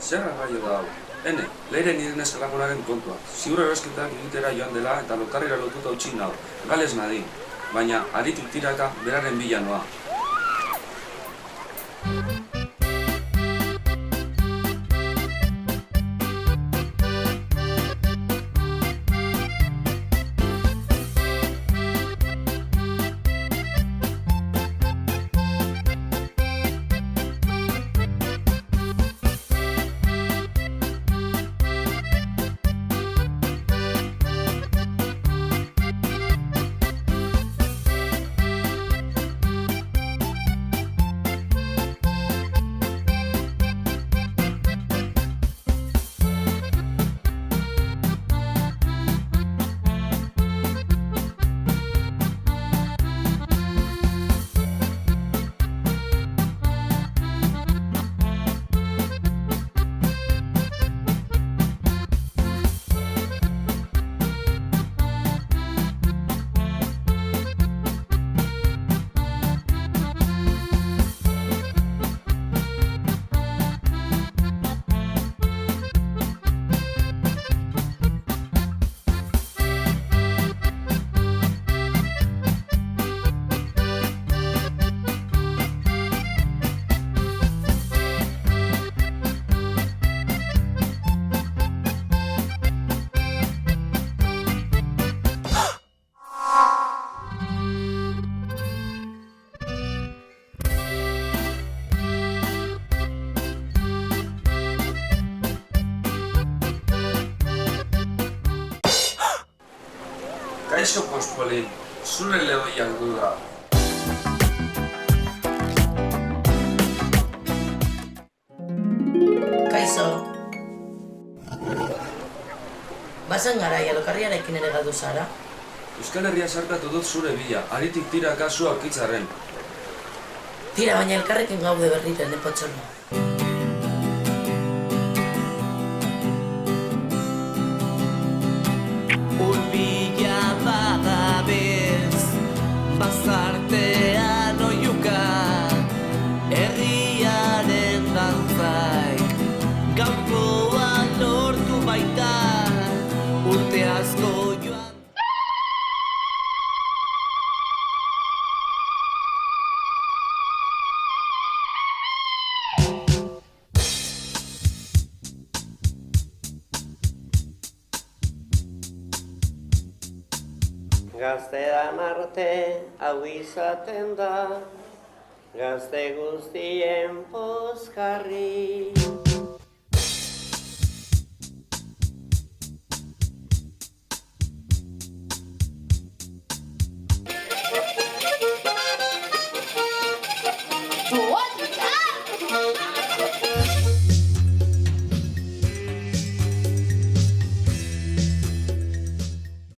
Zer arraio da hau? Hene, leire nire neskalakonaren kontua. Ziur erosketak egitera joan dela eta lokarrira lotuta utzi nau. Gales nadin, baina aritu tiraka beraren bila noa. Kaixo Pospolin, zure lehoiak duda. Kaixo. Bazen garaia lokarriarekin ere galdu zara? Euskal Herria sarkatu dut zure bila, aritik tiraka zu aurkitzarren. Tira, baina elkarrekin gaude berriren, potxolo. Bazartean oiuka, herriaren dantzaik, kanpoan lortu baita, urte asko joan. Gazte da marte, hau izaten da, gazte guztien pozkarri.